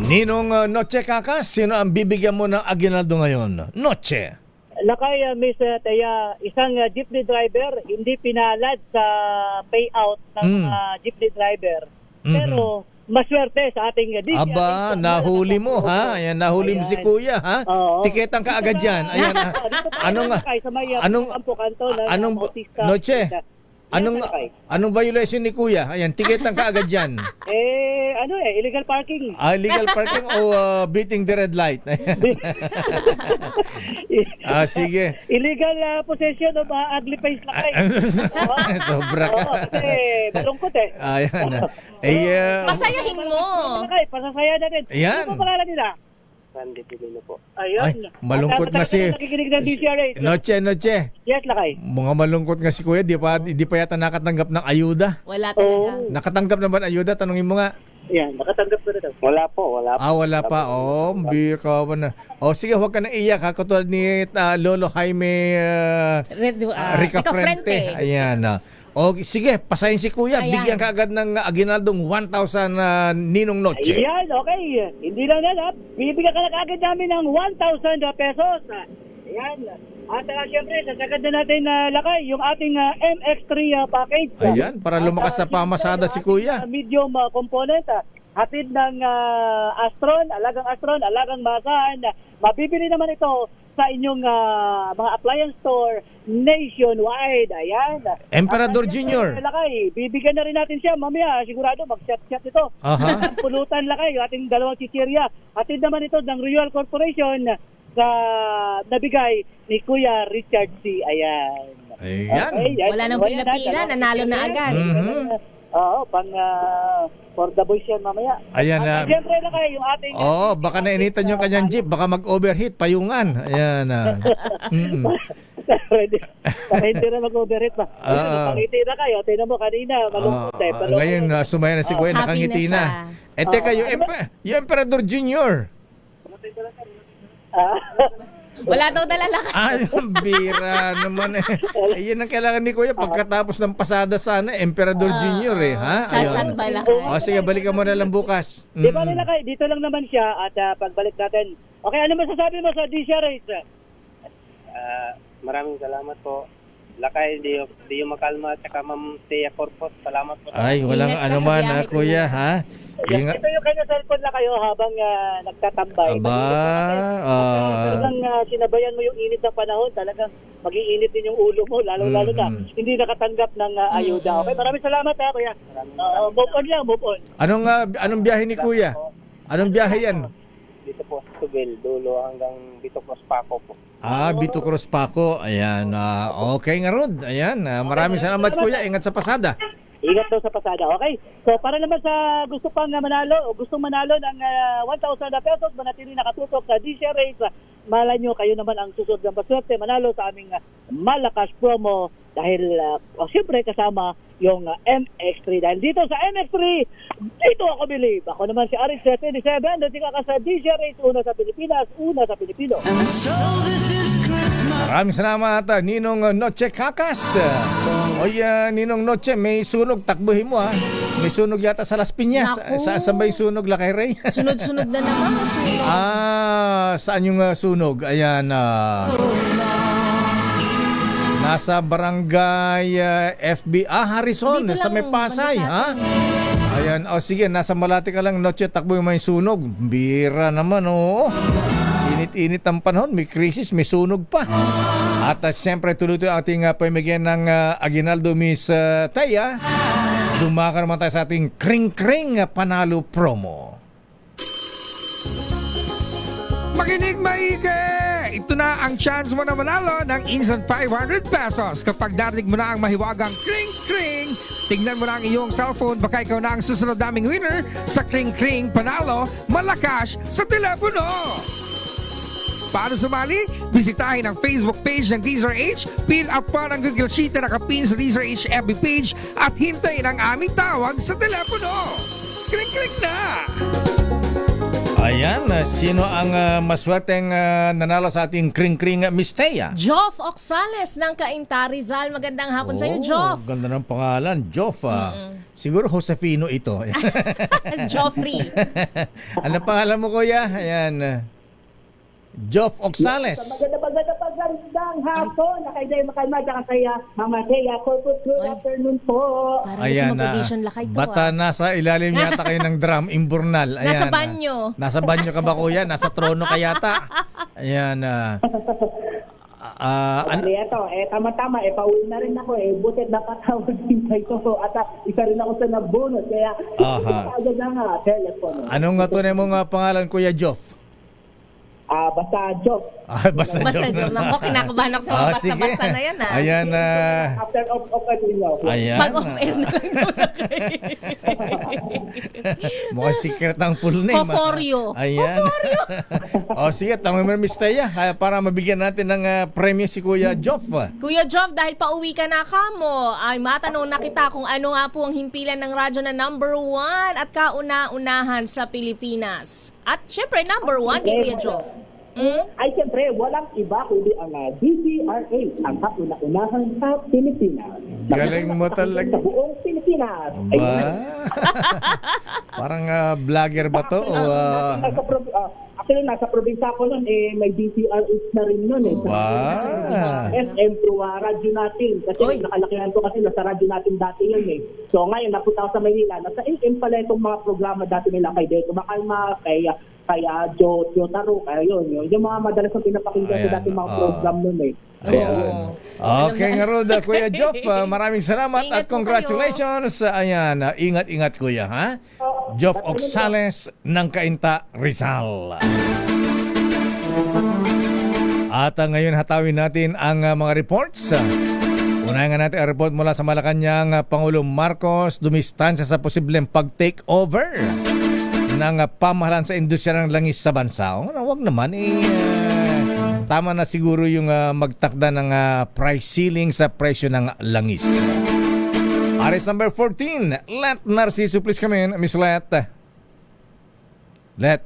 Ninong Noche Kakas, sino ang bibigyan mo ng aginaldo ngayon? Noche. Lakay, Miss Taya, isang jeepney driver hindi pinalad sa payout ng jeepney driver. Pero maswerte sa ating DCRH. Aba, nahuli mo ha. Ayan, nahuli mo si Kuya ha. Oo. Tiketan ka agad yan. Ayan. Noche? Anong violation ni Kuya? Ayan, tiketan ka agad yan. Illegal parking. Illegal parking o beating the red light? Sige. Illegal possession of ugly face lakay. Sobra ka. Kasi malungkot eh. Ayan. Pasayahin mo. Pasasaya natin. Ayan. Ano pa pangalan nila? Randy Pilino po. Ayun. Malungkot na si Nakikinig ng DCRH. Noche. Yes, lakay. Mga malungkot nga si Kuya, di pa yata nakatanggap ng ayuda. Wala talaga. Nakatanggap na ba ng ayuda? Tanungin mo nga. Yan, nakatanggap ko na daw. Wala po. Wala pa. Bika ba na. Sige, huwag ka na iyak ha. Katulad ni Lolo Jaime Rica Frente. Ayan. Sige, pasahin si Kuya. Ayan. Bigyan ka agad ng aginaldong 1,000 Ninong Noche. Ayan, okay. Hindi lang yan, ha. Bibigyan ka na agad namin ng 1,000 pesos. Ayan. At siyempre, sasagad na natin lakay yung ating MX3 package. Ayan, para lumakas sa pamasada si Kuya. Medium component. Hatid ng alagang masahan. Mabibili naman ito sa inyong mga appliance store nationwide. Ayan. Emperador Junior. Lakay, bibigyan na rin natin siya. Mamaya, sigurado mag-chat-chat ito. Pulutan lakay, yung ating dalawang chichirya. Hatid naman ito ng Royal Corporation sa nabigay ni Kuya Richard C. Ayan. Ayan. Wala nang pila-pila, nanalo na agad. Oo, for the boys yan mamaya. Ayan na. Siyempre na kayo yung ating... Baka nainitan yung kanyang jeep. Baka mag-overheat, payungan. Ayan. Para hindi na mag-overheat pa. Pangiti na kayo. Tingnan mo kanina, malungkot eh. Pero Ngayon, sumaya na si Kuya, happy nakangiti na na. siya. Eh, teka, yung Emperador Junior. Wala daw dala lakas. Yung bira naman eh. Yan ang kailangan ni Kuya pagkatapos ng pasada sana, Emperador Junior eh. Ha? Shashan ba lakas? O sige, balikan mo na lang bukas. di ba nila kayo, dito lang naman siya at pagbalik natin. Okay, ano masasabi mo sa DC race? Maraming salamat po. Lakay, hindi yung makalma at saka Ma'am Thea Corpus. Salamat po. Ay, walang Ingat ka ano sa man biyahe, ha, Kuya, ha? Ingat. Ito yung kanya cellphone na kayo habang nagtatambay. Aba, Talagang sinabayan mo yung init ng panahon, talagang mag-iinit din yung ulo mo, lalo-lalo na hindi nakatanggap ng ayuda. Okay, maraming salamat ha, Kuya. Move on lang, move on. anong biyahe ni Kuya? Anong biyahe yan? Dito po sa Tubel, dulo hanggang dito po sa Paco po. Bito Cruz Paco. Ayan, okay nga Rod. Ayan, maraming salamat Kuya. Ingat sa pasada. Ingat daw sa pasada, okay? So para naman sa gusto pang manalo o gustong manalo ng 1,000 pesos, manatili nakatutok sa DC Race. Malay nyo, kayo naman ang susunod ng paswerte manalo sa aming malakas promo dahil siyempre kasama yung MX3. Dahil dito sa MX3, dito ako believe. Ako naman si Aris 27, dito ka sa DC Race, una sa Pilipinas, una sa Pilipino. Maraming salamat Ninong Noche Kakas. Oy, Ninong Noche, may sunog, takbuhin mo ha. May sunog yata sa Las Piñas. Naku. Saan ba yung sunog, Lakay Ray? Sunod-sunod na naman. Sunog. Saan yung sunog? Ayan, nasa barangay FB. Harrison, Dito sa lang, may Pasay, ha? Ayan, sige, nasa Malate ka lang, Noche, takbo yung may sunog. Bira naman, oo. Init-init ang panahon, may krisis, may sunog pa. At siyempre, tuloy-tuloy ang ating pamigyan ng Aguinaldo Miss Thea. Dumaka naman tayo sa ating kring-kring panalo promo. Makinig maigi! Ito na ang chance mo na manalo ng instant 500 pesos kapag darinig mo na ang mahiwagang kring-kring. Tingnan mo na ang iyong cellphone, baka ikaw na ang susunod naming winner sa kring-kring panalo malakas sa telepono. Paano sumali? Bisitahin ang Facebook page ng DZRH, fill up pa ng Google Sheet na nakapin sa DZRH FB page at hintayin ang aming tawag sa telepono. Kring-kring na! Ayan, sino ang maswerteng nanalo sa ating kring-kring Miss Thea? Joff Oxales ng Cainta Rizal. Magandang hapon sa iyo, Joff. Ganda ng pangalan, Joff. Siguro Josefino ito. Joffrey. Ano pangalan mo, Kuya? Ayan. Joff Oxales. Magandang hapon. Nakaiday makalma dyan kaya Mama Thea Corpus. Good afternoon po. Parang gusto mag-audition lakay to. Bata nasa ilalim yata kayo ng drum, imburnal. Ayan, Nasa banyo. Nasa banyo ka ba, Kuya? Nasa trono ka yata. Ayan. Tama-tama, pauwi na rin ako butit napatawag din kayo at isa rin ako sa nag-bonus kaya agad na telepono. Anong tunay mong pangalan, Kuya Joff? Basta Joff. Basta Basta joke lang ko. Kinakabahan ako sa mga basta-basta na yan. Ayan. After off-air nyo. Ayan. Pag-off-air na lang muna kayo. Mukhang secret ang full name. Poforyo. Ayan. Sige, tama mo Miss Thea para mabigyan natin ng premyo si Kuya Joff. Kuya Joff, dahil pauwi ka na kamo, ay matanong na kita kung ano nga po ang himpilan ng radyo na number 1 at kauna-unahan sa Pilipinas. At syempre, number 1 kay Kuya Joff. Ay siyempre, walang iba kundi ang DZRA, ang kauna-unahan sa Pilipinas. Galing mo talaga. Sa buong Pilipinas. Ba? Parang vlogger ba to? Actually, nasa probinsya ko nun, may DZRH na rin nun. FM through radyo natin. Kasi nakalakihan ko kasi nasa radyo natin dati yun So ngayon, napunta ako sa Maynila. Nasa AM pala itong mga programa dati nila kay Deco Makalma, kaya Joe Taro, kaya yun. Yung mga madalas na pinapakinggan ko dati mga program nun Okay nga Rod, Kuya Joff, maraming salamat at congratulations. Ayan, ingat-ingat Kuya, ha? Joff Oxales ng Cainta Rizal. At ngayon hatawin natin ang mga reports. Unahin nga natin ang report mula sa Malacanang. Pangulong Marcos dumistansya sa posibleng pag-take over ng pamahalaan sa industriya ng langis sa bansa. Wag naman tama na siguro yung magtakda ng price ceiling sa presyo ng langis. Aris number 14, Let Narciso, please come in. Miss Let. Let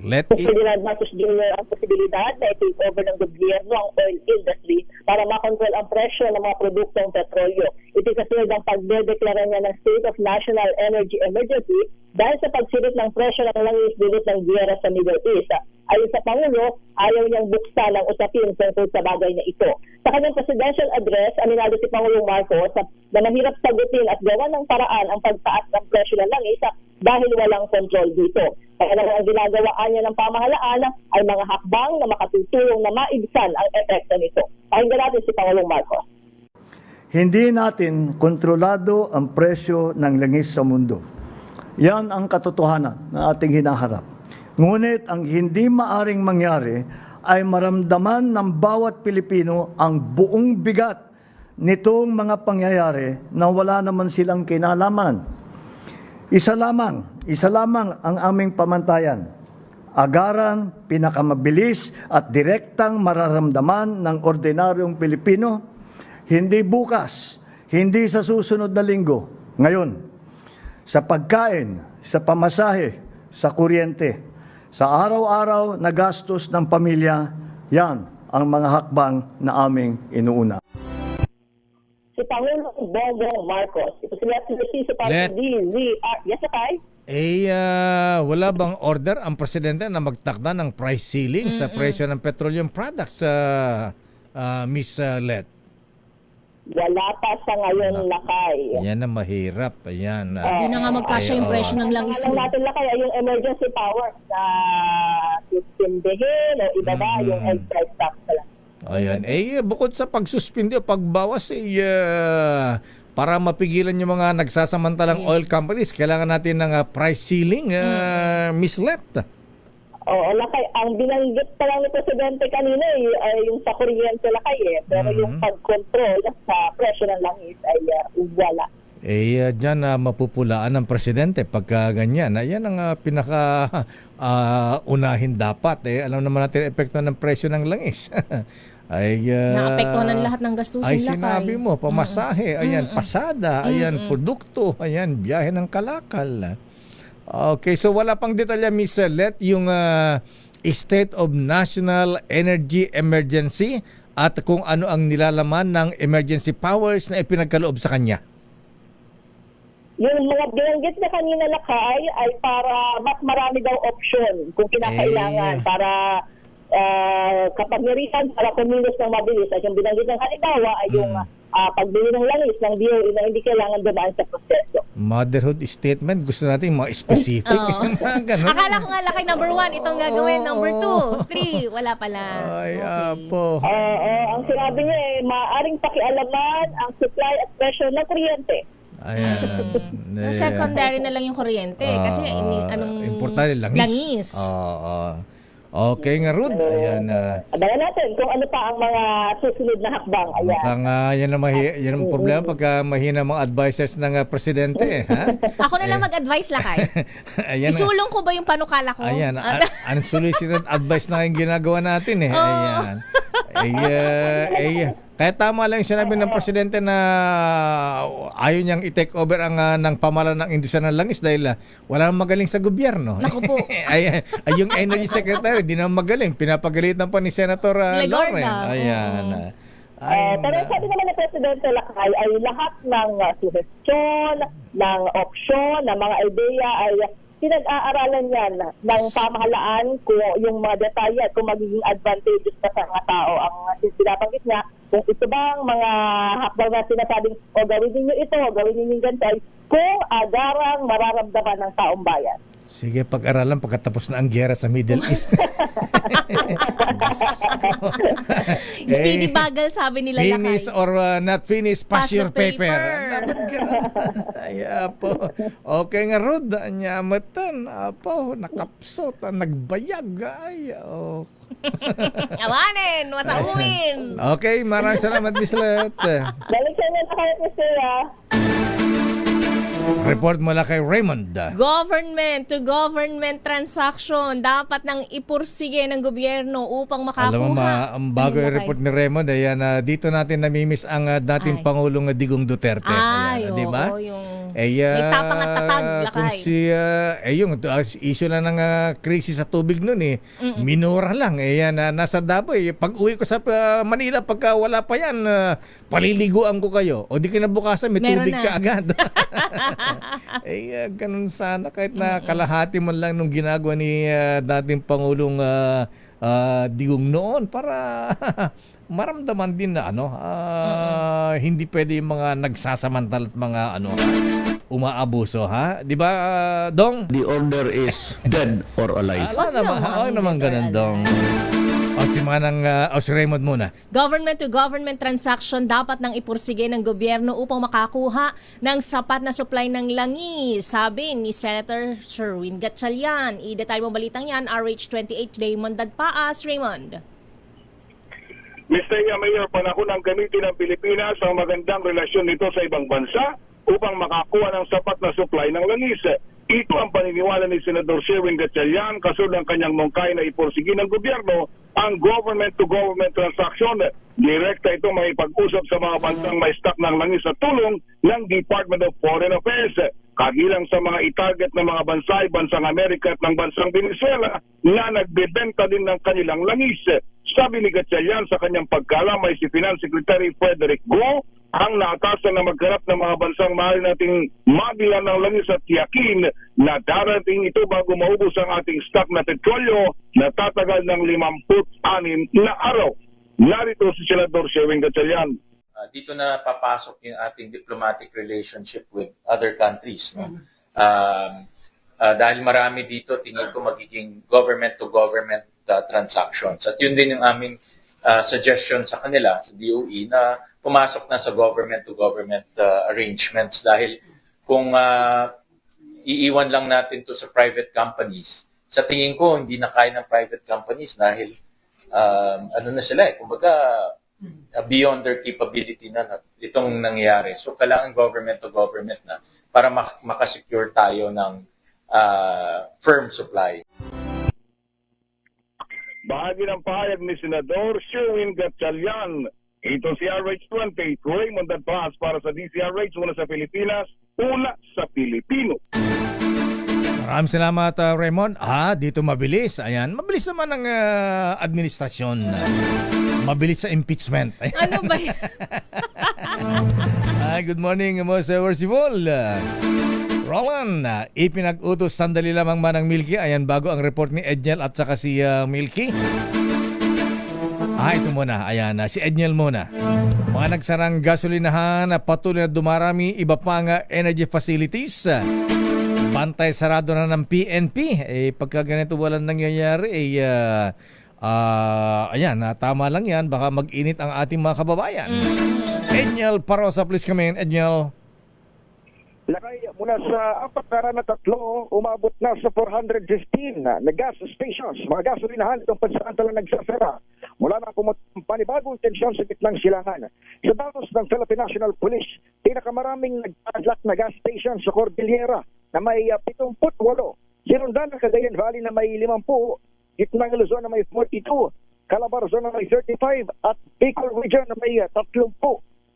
it. President Marcos Jr. ang posibilidad na i-take over ng gobyerno ang oil industry para makontrol ang presyo ng mga produktong petrolyo. Ito kasunod ang pagdedeklara niya ng State of National Energy Emergency dahil sa pagsirit ng presyo ng langis dulot ng giyera sa Middle East. Ayon sa Pangulo, ayaw niyang buksan ang usapin tungkol sa bagay na ito. Sa kanyang presidential address, aminado si Pangulong Marcos na mahirap sagutin at gawa ng paraan ang pagtaas ng presyo ng langis dahil walang control dito. Kaya naman ang ginagawaan niya ng pamahalaan ay mga hakbang na makatutulong na maibsan ang epekto nito. Pakinggan natin si Pangulong Marcos. Hindi natin kontrolado ang presyo ng langis sa mundo. Yan ang katotohanan na ating hinaharap. Ngunit ang hindi maaring mangyari ay maramdaman ng bawat Pilipino ang buong bigat nitong mga pangyayari na wala naman silang kinalaman. Isa lamang ang aming pamantayan. Agaran, pinakamabilis at direktang mararamdaman ng ordinaryong Pilipino, hindi bukas, hindi sa susunod na linggo, ngayon, sa pagkain, sa pamasahe, sa kuryente, sa araw-araw na gastos ng pamilya, yan ang mga hakbang na aming inuuna. Si Pangulong Bongbong Marcos. Ito si Let Narciso para Let. sa DZR. Yes, okay? Wala bang order ang presidente na magtakda ng price ceiling sa presyo ng petroleum products, Miss Let? Wala pa sa ngayon, Lakay. Yan na mahirap. Ayan. Hindi na nga magkasya yung presyo ng langis. Alam natin, Lakay, yung emergency powers na suspindehin o ibaba yung egg price tax na lang. Ayan. Bukod sa pagsuspindi o pagbawas, para mapigilan yung mga nagsasamantalang oil companies, kailangan natin ng price ceiling, Miss Let. Oo, Lakay, ang binanggit pa lang ni Presidente kanina ay yung sa kuryente, Lakay pero yung pag-control sa presyo ng langis ay wala. Diyan mapupulaan ng presidente pagka ganyan. Ayan ang pinaka unahin dapat. Alam naman natin ang epekto ng presyo ng langis. Naapektuhan ng lahat ng gastusin, Lakay. Ay, sinabi mo, pamasahe, ayan, pasada, ayan, produkto, ayan, biyahe ng kalakal. Okay, so wala pang detalya, Miss Let, yung State of National Energy Emergency at kung ano ang nilalaman ng emergency powers na ipinagkaloob sa kanya. Yung mga binanggit na kanina, Lakay, ay para mas marami daw option kung kinakailangan para kapangyarihan para kumilos ng mabilis. At yung binanggit ng halimbawa ay yung pagbili ng langis ng DOE na hindi kailangan dumaan sa proseso. Motherhood statement, gusto natin mga specific. Ganun. Akala ko nga, Lakay, number 1, itong gagawin. Number 2, 3, wala pala. Ay, apo. Ang sinabi niya maaaring pakialaman ang supply at pressure ng kuryente. Ayan. Secondary na lang yung kuryente. Kasi anong importante, langis. Okay nga, Rud. Ayan. Abangan natin kung ano pa ang mga susunod na hakbang. Mukhang yan ang problema pagka mahina mga advisors ng presidente. Ha? Ako na lang mag-advise, Lakay. Ayan, Isulong ko ba yung panukala ko? Ayan. Unsolicited advice na yung ginagawa natin. Ayan. Kaya tama lang yung sinabi ng presidente na ayaw niyang i-take over ng pamahalaan ng industriya ng langis dahil wala nang magaling sa gobyerno. Naku po. ay, yung Energy Secretary, di naman magaling. Pinapagalitan pa ni Senator Loren. Ayan. Pero sabi naman ng Presidente Lakay ay lahat ng suggestion, ng option, ng mga ideya ay pinag-aaralan yan ng pamahalaan kung yung mga detalye at kung magiging advantageous pa sa mga tao. Ang sinabanggit niya, kung ito bang mga hakbang na sinasabing o gawin ninyo ito, o gawin ninyo ganito, ay kung agarang mararamdaman ng taong bayan. Sige, pag-aralan pagkatapos na ang giyera sa Middle East. Speedy bagal, sabi nila, Lakay. Finish or not finish, pass your paper. Dapat ganun. Ay, apo. Okay nga, Rod. Anyamatan. Apo, nakapsot. Nagbayag. Ay, Awanin, wasaumin. Okay, maraming salamat, Miss Let. Balik sa inyo na kayo, Mr. Report mula kay Raymond. Government to government transaction dapat nang ipursige ng gobyerno upang makakuha. Alam mo, ang bago yung report ni Raymond, ayan, dito natin namimiss ang dating Pangulong Digong Duterte. Ayan, di ba? Yung may tapang at tatag, kung lakay. yung issue lang ng krisis sa tubig nun minura lang. Ayan, nasa Davao. Pag uwi ko sa Manila, pagka wala pa yan, paliliguan ko kayo. O di kinabukasan, may Meron tubig na. ka agad. Ganun sana kahit na kalahati man lang nung ginagawa ni dating Pangulong Digong noon para maramdaman din na hindi pwede yung mga nagsasamantala at mga umaabuso, ha? Di ba, Dong? The order is dead or alive. Wag naman ganun, Dong. O si Raymond muna. Government to government transaction dapat nang ipursige ng gobyerno upang makakuha ng sapat na supply ng langis, sabi ni Senator Sherwin Gatchalian. I-detalye mo balitang yan, RH28 Raymond Dadpaas. Raymond. Mr. Mayor, panahon ang gamitin ng Pilipinas ang magandang relasyon nito sa ibang bansa upang makakuha ng sapat na supply ng langis. Ito ang paniniwala ni Senador Sherwin Gatchalian kasunod ng kanyang mungkay na ipursige ng gobyerno ang government-to-government transaction. Direkta ito may pag-usap sa mga bansang may stock ng langis sa tulong ng Department of Foreign Affairs. Kabilang sa mga itarget ng mga bansa ay bansang Amerika at ng bansang Venezuela na nagbebenta din ng kanilang langis. Sabi ni Gatchalian sa kanyang pagkalamay si Finance Secretary Frederick Go ang naatasan na maghanap ng mga bansang mahal nating mabilan ng langis at tiyakin na darating ito bago maubos ang ating stock na petrolyo na tatagal ng 56 na araw. Narito si Senador Sherwin Gatchalian. Dito na papasok yung ating diplomatic relationship with other countries. No? Dahil marami dito, tingin ko magiging government-to-government transactions. At yun din yung aming suggestion sa kanila, sa DOE, na pumasok na sa government-to-government arrangements. Dahil kung iiwan lang natin to sa private companies, sa tingin ko, hindi na kaya ng private companies dahil na sila kumbaga, beyond their capability na itong nangyayari. So, kailangan government-to-government na para makasecure tayo ng firm supply. Bahagi ng pahayag ni Senador Sherwin Gatchalian. Ito si RH28 Raymond Dadpaas para sa DCRH, una sa Pilipinas, una sa Pilipino. Maraming salamat, Raymond. Dito mabilis. Ayan, mabilis naman ang administrasyon. Mabilis sa impeachment. Ano ba yan? Good morning, Most Worshipful. Roland, ipinag-utos sandali lamang Manang Milky. Ayan, bago ang report ni Edniel at saka si Milky. Ito muna. Ayan, si Edniel muna. Mga nagsarang gasolinahan, patuloy na dumarami iba pang energy facilities. Bantay sarado na ng PNP. Pagka ganito walang nangyayari, ayan, tama lang yan. Baka mag-init ang ating mga kababayan. Edniel Parosa, please come in. Edniel. Lakay, mula sa 403, umabot na sa 415 na gas stations. Mga gasolinahan itong pansamantala nagsasara. Mula na pumutong panibagong tensyon sa gitnang silangan. Sa datos ng Philippine National Police, pinakamaraming nag-adlock na gas station sa Cordillera na may 78. Sinundan ng Cagayan Valley na may 50. Gitnang Luzon na may 42. Calabarzon na may 35. At Bicol Region na may 30.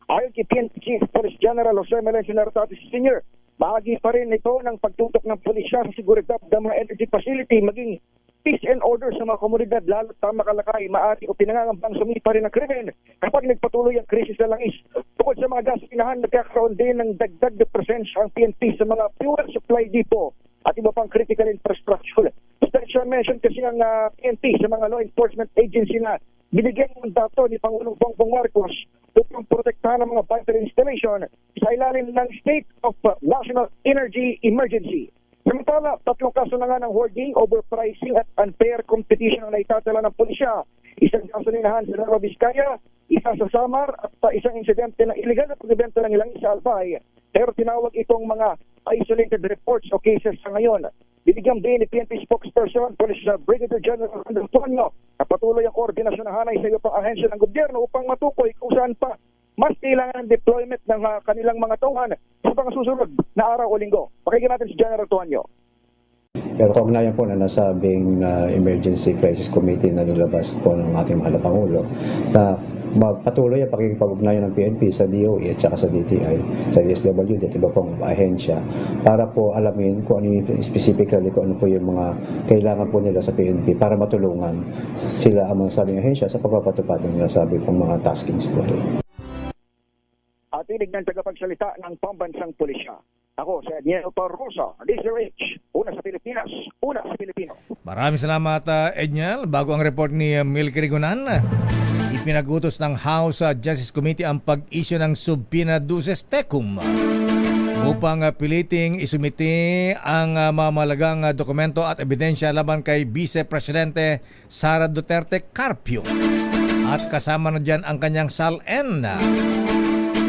Ayon kay PNP Chief Police General Jose Melencio Nartatis Sr., bahagi pa rin ito ng pagtutok ng pulisya sa seguridad ng mga energy facility maging peace and order sa mga komunidad, lalo tama kalakay, maaari o pinangangambang sumipa rin ng krimen kapag nagpatuloy ang krisis sa langis. Bukod sa mga gasolinahan, nagkakaroon din ng dagdag na presensya ang PNP sa mga fuel supply depot at iba pang critical infrastructure. Special mention kasi ang PNP sa mga law enforcement agency na binigyan ng mandato ni Pangulong Bongbong Marcos upang protektahan ang mga battery installation sa ilalim ng State of National Energy Emergency. Samantala, 3 kaso na nga ng hoarding, overpricing at unfair competition ang naitatala ng pulisya. Isang gasolinahan sa Nueva Vizcaya, isa sa Samar at isang insidente ng illegal na pagbebenta ng langis sa Albay. Pero tinawag itong mga isolated reports o cases sa ngayon. Binigyang din ni PNP spokesperson, Police Brigadier General Antonio, na patuloy ang koordinasyon ng hanay sa iyo pang ahensya ng gobyerno upang matukoy kung saan pa mas kailangan ng deployment ng kanilang mga tauhan sa mga susunod na araw o linggo. Pakinggan natin si General Tuanyo. Pero kaugnayan po na nasabing Emergency Crisis Committee na nilabas po ng ating mahal na Pangulo na patuloy ang pakikipag-ugnayan ng PNP sa DOE at saka sa DTI, sa DSWD at iba pong ahensya para po alamin kung ano yung specifically kung ano po yung mga kailangan po nila sa PNP para matulungan sila ang mga sabing ahensya sa pagpapatupad ng nasabi pong mga taskings po ito. At tinig ng tagapagsalita ng pambansang pulisya. Ako si Edniel Torrosa, DZRH, una sa Pilipinas, una sa Pilipino. Maraming salamat, Edniel. Bago ang report ni Milky Rigunan, ipinagutos ng House Justice Committee ang pag-issue ng subpoena duces tecum upang piliting isumiti ang mamalagang dokumento at ebidensya laban kay Vice Presidente Sara Duterte Carpio. At kasama na dyan ang kanyang SALN.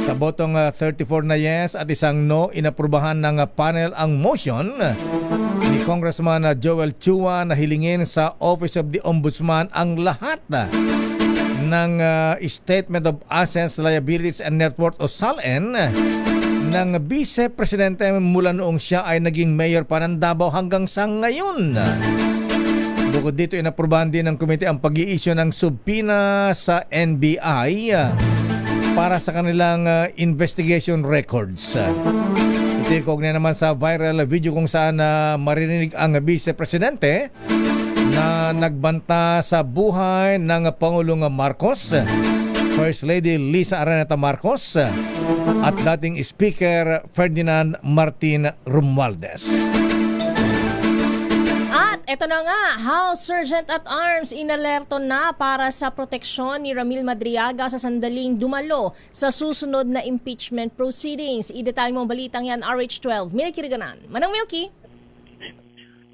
Sa botong 34 na yes at isang no, inaprubahan ng panel ang motion ni Congressman Joel Chua na hilingin sa Office of the Ombudsman ang lahat ng Statement of Assets, Liabilities and Net Worth o SALN ng Vice Presidente mula noong siya ay naging mayor pa ng Davao hanggang sa ngayon. Bukod dito, inaprubahan din ng komite ang pag-i-issue ng subpoena sa NBI para sa kanilang investigation records. Ito kaugnay naman sa viral video kung saan maririnig ang Vice Presidente na nagbanta sa buhay ng Pangulong Marcos, First Lady Lisa Araneta Marcos at dating Speaker Ferdinand Martin Romualdez. Ito na nga, House Sergeant at Arms inalerto na para sa proteksyon ni Ramil Madriaga sa sandaling dumalo sa susunod na impeachment proceedings. I-detalye mo ang balitang yan, RH12. Milky Riganan. Manang Milky.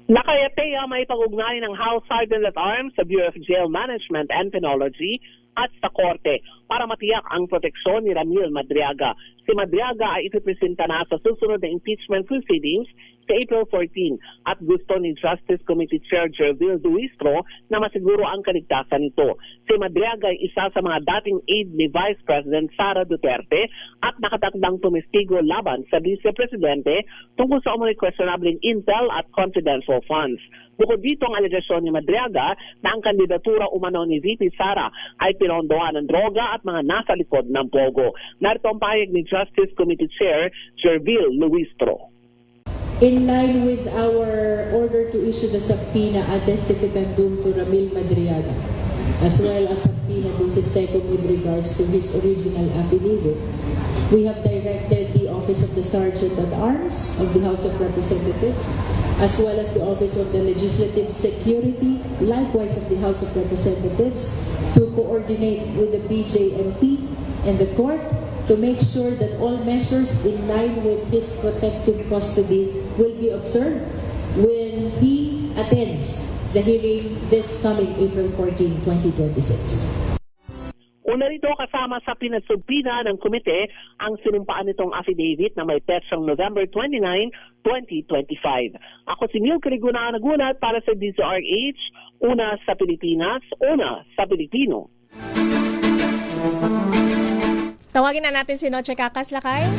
Nakayateya may pag-ugnay ng House Sergeant at Arms sa Bureau of Jail Management and Penology at sa Korte para matiyak ang proteksyon ni Ramil Madriaga. Si Madriaga ay ipipresenta na sa susunod na impeachment proceedings sa April 14 at gusto ni Justice Committee Chair Jervil Duistro na masiguro ang kaligtasan nito. Si Madriaga ay isa sa mga dating aide ni Vice President Sara Duterte at nakatakdang tumestigo laban sa Vice Presidente tungkol sa umano'y questionable intel at confidential funds. Bukod dito ang alegasyon ni Madriaga na ang kandidatura umano ni VP Sara ay pinondohan ng droga at mga nasa likod ng pogo. Narito ang pahayag ni Justice Committee Chair Jervil Luistro. In line with our order to issue the subpoena ad testificandum to Ramil Madriaga, as well as subpoena duces tecum with regards to his original affidavit, we have directed the Office of the Sergeant at Arms of the House of Representatives, as well as the Office of the Legislative Security, likewise of the House of Representatives, to coordinate with the BJMP and the Court to make sure that all measures in line with his protective custody will be observed when he attends the hearing this coming April 14, 2026. Una rito kasama sa pinagsubpina ng komite ang sinumpaan nitong affidavit na may petsang November 29, 2025. Ako si Milky Rigunan nagunat para sa DZRH, una sa Pilipinas, una sa Pilipino. Tawagin na natin si Noche Cacas Lakay.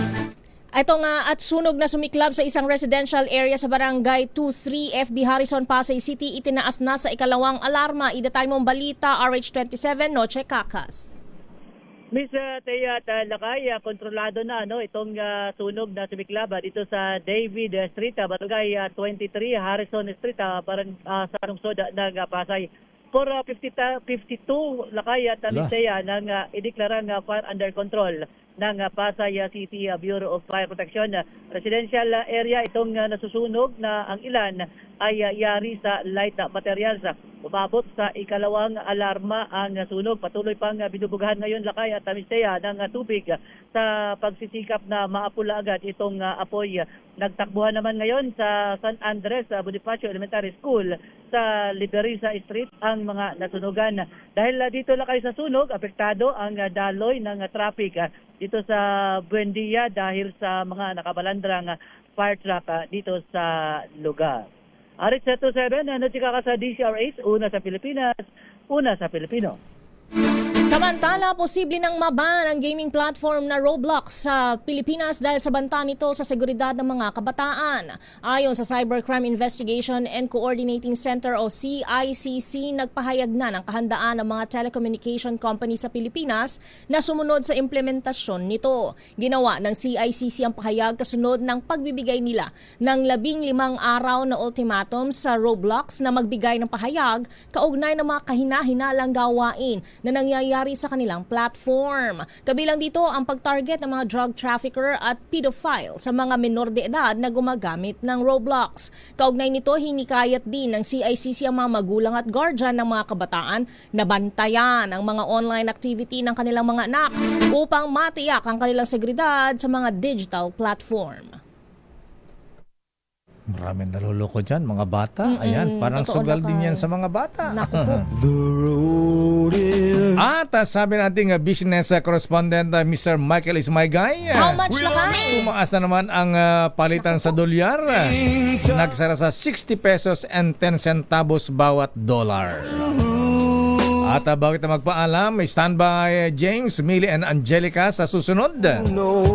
Ito nga at sunog na sumiklab sa isang residential area sa barangay 23 FB Harrison, Pasay City. Itinaas na sa ikalawang alarma. I-detalye mong balita, RH27, Noche Cacas. Miss Thea at Lakay, kontrolado na itong sunog na sumiklab dito sa David Street, barangay 23 Harrison Street, sa lungsod ng Pasay. For 52 Lakay at Thea nang ideklarang fire under control ng Pasay City Bureau of Fire Protection. Residential area itong nasusunog na ang ilan ay yari sa light materials. Umabot sa ikalawang alarma ang sunog. Patuloy pang binubugahan ngayon Lakay at Thea ng tubig sa pagsisikap na maapula agad itong apoy. Nagtakbuhan naman ngayon sa San Andres Bonifacio Elementary School sa Liberisa Street ang mga nasunugan. Dahil dito Lakay sa sunog, apektado ang daloy ng traffic dito sa Buendia dahil sa mga nakabalandrang fire truck dito sa lugar. RH27, Noche Cacas sa DZRH, una sa Pilipinas, una sa Pilipino. Samantala, posible nang maban ang gaming platform na Roblox sa Pilipinas dahil sa banta nito sa seguridad ng mga kabataan. Ayon sa Cybercrime Investigation and Coordinating Center o CICC, nagpahayag na ng kahandaan ng mga telecommunication company sa Pilipinas na sumunod sa implementasyon nito. Ginawa ng CICC ang pahayag kasunod ng pagbibigay nila ng 15 araw na ultimatum sa Roblox na magbigay ng pahayag kaugnay ng mga kahinahinalang gawain na nangyayari sa kanilang platform. Kabilang dito ang pag-target ng mga drug trafficker at pedophile sa mga menor de edad na gumagamit ng Roblox. Kaugnay nito, hinikayat din ng CICC ang mga magulang at guardian ng mga kabataan na bantayan ang mga online activity ng kanilang mga anak upang matiyak ang kanilang seguridad sa mga digital platform. Maraming naluloko dyan, mga bata. Ayan, parang totoo sugal na din kay. yan sa mga bata. Naku po. At sabi nating business correspondent Mr. Michael Ismaygay. How much lakay? Tumaas na naman ang palitan sa dolyar. Nagsara sa 60 pesos and 10 centavos bawat dollar. At bago kita magpaalam, may standby James, Millie and Angelica sa susunod.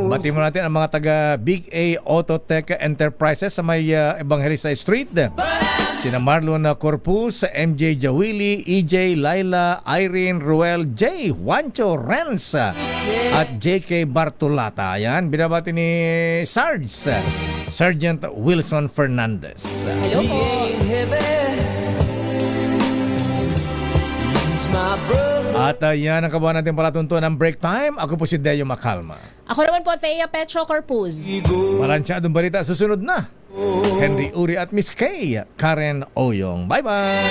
Bati mo natin ang mga taga Big A Autotech Enterprises sa may Evangelista Street. Sina Marlon Corpus, MJ Jawili, EJ, Laila, Irene, Ruel, J, Juancho, Renz at JK Bartolata. Ayan, binabati ni Sarge, Sergeant Wilson Fernandez. Hello po. At yan ang kabuhan natin palatuntunan ng break time. Ako po si Deo Macalma. Ako naman po, Thea Petro Corpus. Malansyadong balita susunod na. Henry Uri at Miss Kay Karen Oyong. Bye-bye!